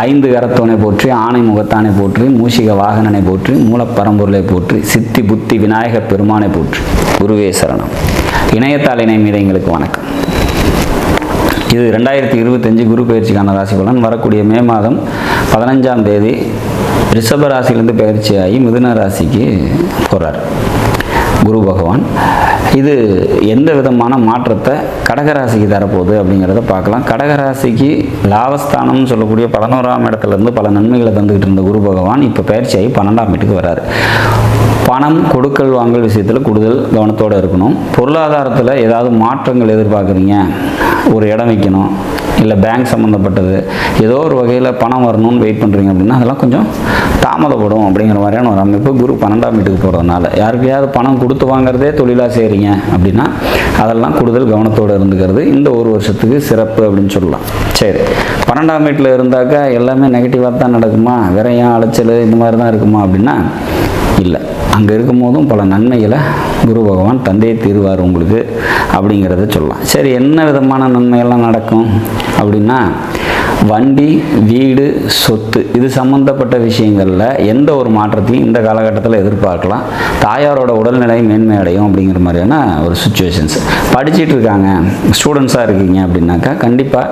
ஐந்து கரத்தோனை போற்றி, ஆணை முகத்தானை போற்றி, மூஷிக வாகனனை போற்றி, மூலப்பரம்பொருளை போற்றி, சித்தி புத்தி விநாயக பெருமானை போற்றி. குருவே சரணம். இணையத்தாள் இணை மீது எங்களுக்கு வணக்கம். இது 2025 குரு பயிற்சிக்கான ராசி பலன். வரக்கூடிய மே மாதம் 15ஆம் தேதி ரிஷப ராசியிலிருந்து பயிற்சியாகி மிதுன ராசிக்கு போகிறார் குரு பகவான். இது எந்த விதமான மாற்றத்தை கடகராசிக்கு தரப்போகுது அப்படிங்கிறத பார்க்கலாம். கடகராசிக்கு லாபஸ்தானம்னு சொல்லக்கூடிய 11ஆம் இடத்துலேருந்து பல நன்மைகளை தந்துக்கிட்டு இருந்த குரு பகவான் இப்போ பயிற்சியாகி 12ஆம் வீட்டுக்கு வர்றாரு. பணம் கொடுக்கல் வாங்கல் விஷயத்தில் கூடுதல் கவனத்தோடு இருக்கணும். பொருளாதாரத்தில் ஏதாவது மாற்றங்கள் எதிர்பார்க்குறீங்க, ஒரு இடம் வைக்கணும், இல்லை பேங்க் சம்மந்தப்பட்டது ஏதோ ஒரு வகையில் பணம் வரணும்னு வெயிட் பண்ணுறீங்க அப்படின்னா அதெல்லாம் கொஞ்சம் தாமதப்படும் அப்படிங்கிற மாதிரியான ஒரு அமைப்பு. குரு 12ஆம் வீட்டுக்கு போகிறதுனால யாருக்கையாவது பணம் கொடுத்து வாங்குறதே தொழிலாக செய்கிறீங்க அப்படின்னா அதெல்லாம் கூடுதல் கவனத்தோடு இருந்துக்கிறது இந்த ஒரு வருஷத்துக்கு சிறப்பு அப்படின்னு சொல்லலாம். சரி, 12ஆம் வீட்டில் இருந்தாக்கா எல்லாமே நெகட்டிவாக தான் நடக்குமா, விரையம் அலைச்சல் இந்த மாதிரி தான் இருக்குமா அப்படின்னா இல்லை. அங்கே இருக்கும் போதும் பல நன்மைகளை குரு பகவான் தந்தையை தீர்வார் உங்களுக்கு அப்படிங்கிறத சொல்லலாம். சரி, என்ன விதமான நன்மைகள்லாம் நடக்கும் அப்படின்னா வண்டி, வீடு, சொத்து இது சம்மந்தப்பட்ட விஷயங்களில் எந்த ஒரு மாற்றத்தையும் இந்த காலகட்டத்தில் எதிர்பார்க்கலாம். தாயாரோட உடல்நிலை மேன்மை அடையும் அப்படிங்கிற மாதிரியான ஒரு சுச்சுவேஷன்ஸ். படிச்சுட்டு இருக்காங்க, ஸ்டூடெண்ட்ஸாக இருக்கீங்க அப்படின்னாக்கா கண்டிப்பாக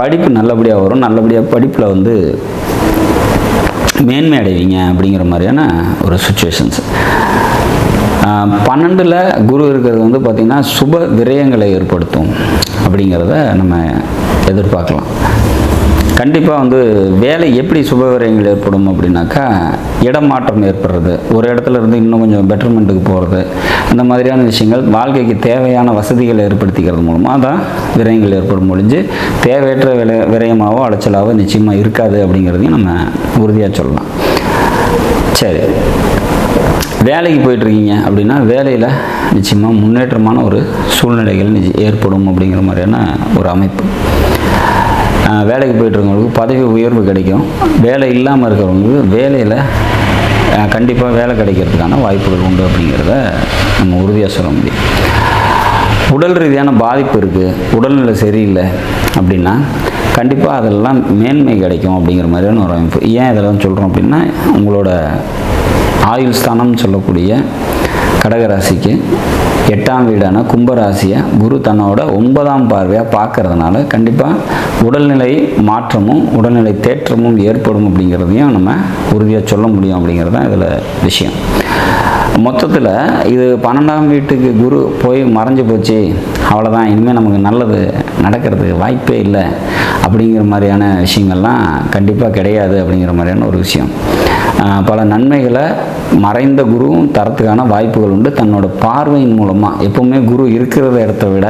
படிப்பு நல்லபடியாக வரும். நல்லபடியாக படிப்பில் மேன்மை அடைவீங்க அப்படிங்கிற மாதிரியான ஒரு சுச்சுவேஷன்ஸ். 12ல் குரு இருக்கிறது பார்த்திங்கன்னா சுப விரயங்களை ஏற்படுத்தும் அப்படிங்கிறத நம்ம எதிர்பார்க்கலாம். கண்டிப்பாக வேலை எப்படி சுப விரயங்கள் ஏற்படும் அப்படின்னாக்கா இடமாற்றம் ஏற்படுறது, ஒரு இடத்துல இருந்து இன்னும் கொஞ்சம் பெட்டர்மெண்ட்டுக்கு போகிறது, இந்த மாதிரியான விஷயங்கள் வாழ்க்கைக்கு தேவையான வசதிகளை ஏற்படுத்திக்கிறது மூலமாக தான் விரயங்கள் ஏற்படும் ஒழிஞ்சு தேவையற்ற விரயமாகவோ அலைச்சலாவோ நிச்சயமாக இருக்காது அப்படிங்கிறதையும் நம்ம உறுதியாக சொல்லலாம். சரி, வேலைக்கு போயிட்டுருக்கீங்க அப்படின்னா வேலையில் நிச்சயமாக முன்னேற்றமான ஒரு சூழ்நிலைகள் ஏற்படும் அப்படிங்கிற மாதிரியான ஒரு அமைப்பு. வேலைக்கு போயிட்டுருக்கவங்களுக்கு பதவி உயர்வு கிடைக்கும். வேலை இல்லாமல் இருக்கிறவங்களுக்கு வேலையில் கண்டிப்பாக வேலை கிடைக்கிறதுக்கான வாய்ப்புகள் உண்டு அப்படிங்கிறத நம்ம உறுதியாக சொல்ல முடியும். உடல் ரீதியான பாதிப்பு இருக்குது, உடல்நிலை சரியில்லை அப்படின்னா கண்டிப்பாக அதெல்லாம் மேன்மை கிடைக்கும் அப்படிங்கிற மாதிரியான ஒரு அமைப்பு. ஏன் இதெல்லாம் சொல்கிறோம் அப்படின்னா உங்களோட ஆயுள் ஸ்தானம்னு சொல்லக்கூடிய கடகராசிக்கு 8ஆம் வீடான கும்பராசியை குரு தன்னோட 9ஆம் பார்வையாக பார்க்கறதுனால கண்டிப்பாக உடல்நிலை மாற்றமும் உடல்நிலை தேற்றமும் ஏற்படும் அப்படிங்கிறதையும் நம்ம உறுதியாக சொல்ல முடியும் அப்படிங்கிறது தான் இதில் விஷயம். மொத்தத்தில் இது 12ஆம் வீட்டுக்கு குரு போய் மறைஞ்சு போச்சு, அவ்வளோதான், இனிமேல் நமக்கு நல்லது நடக்கிறதுக்கு வாய்ப்பே இல்லை அப்படிங்கிற மாதிரியான விஷயங்கள்லாம் கண்டிப்பாக கிடையாது அப்படிங்கிற மாதிரியான ஒரு விஷயம். பல நன்மைகளை மறைந்த குருவும் தரத்துக்கான வாய்ப்புகள் உண்டு. தன்னோட பார்வையின் மூலமாக எப்போவுமே குரு இருக்கிற இடத்த விட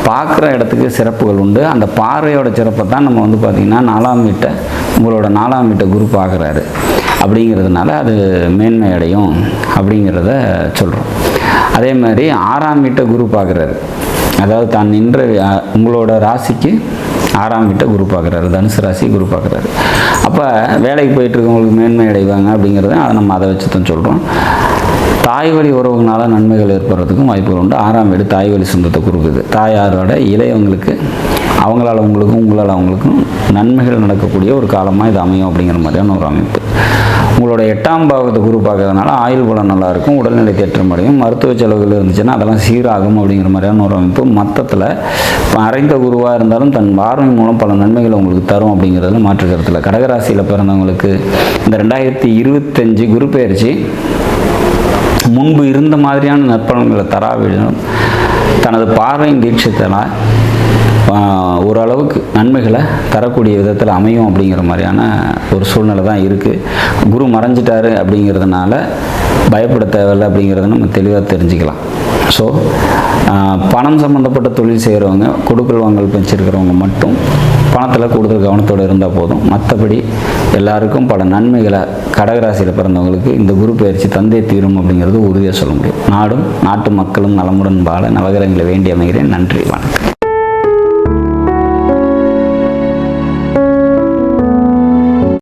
பார்க்குற இடத்துக்கு சிறப்புகள் உண்டு. அந்த பார்வையோட சிறப்பை தான் நம்ம பார்த்திங்கன்னா 4ஆம் வீட்டை உங்களோட 4ஆம் வீட்டை குரு பார்க்குறாரு அப்படிங்கிறதுனால அது மேன்மை அடையும் அப்படிங்கிறத சொல்கிறோம். அதே மாதிரி 6ஆம் வீட்டை குரு பார்க்குறாரு, அதாவது தான் நின்ற உங்களோட ராசிக்கு 6ஆம் வீட்டை குரு பார்க்குறாரு, தனுசு ராசி குரு பார்க்குறாரு. அப்போ வேலைக்கு போயிட்டுருக்கவங்களுக்கு மேன்மை அடைவாங்க அப்படிங்கிறத நம்ம அதை வச்சு தான் சொல்கிறோம். தாய் வழி உறவுகளால் நன்மைகள் ஏற்படுறதுக்கும் வாய்ப்புகள் உண்டு. 6ஆம் வீடு தாய் வழி சொந்தத்தை கொடுக்குது. தாயாரோட இளையவங்களுக்கு அவங்களால் உங்களுக்கும் உங்களால் அவங்களுக்கும் நன்மைகள் நடக்கக்கூடிய ஒரு காலமாக இது அமையும் அப்படிங்கிற மாதிரியான ஒரு அமைப்பு. உங்களோட 8ஆம் பாவத்தை குரு பார்க்கறதுனால ஆயுள் பலம் நல்லாயிருக்கும், உடல்நிலை தேற்றம் அடையும், மருத்துவ செலவுகள் இருந்துச்சுன்னா அதெல்லாம் சீராகும் அப்படிங்கிற மாதிரியான ஒரு அமைப்பு. மொத்தத்தில் மறைந்த குருவாக இருந்தாலும் தன் பார்வை மூலம் பல நன்மைகளை உங்களுக்கு தரும் அப்படிங்கிறதுல மாற்றுக்கருத்தில். கடகராசியில் பிறந்தவங்களுக்கு இந்த 2025 குரு பயிற்சி முன்பு இருந்த மாதிரியான நற்பலன்களை தராவிடும் தனது பார்வையின் தீட்சத்தினால் ஓரளவுக்கு நன்மைகளை தரக்கூடிய விதத்தில் அமையும் அப்படிங்கிற மாதிரியான ஒரு சூழ்நிலை தான் இருக்குது. குரு மறைஞ்சிட்டாரு அப்படிங்கிறதுனால பயப்பட தேவையில்லை அப்படிங்கிறத நம்ம தெளிவாக தெரிஞ்சுக்கலாம். ஸோ பணம் சம்மந்தப்பட்ட தொழில் செய்கிறவங்க, கொடுக்கல் வாங்கல் வச்சுருக்கிறவங்க மட்டும் பணத்தில் கூடுதல் கவனத்தோடு இருந்தால் போதும். மற்றபடி எல்லாருக்கும் பல நன்மைகளை கடகராசியில் பிறந்தவங்களுக்கு இந்த குரு பயிற்சி தந்தே தீரும் அப்படிங்கிறது உறுதியாக சொல்ல முடியும். நாடும் நாட்டு மக்களும் நலமுடன் வாழ நவகிரகங்களை வேண்டி அமைகிறேன். நன்றி, வணக்கம்.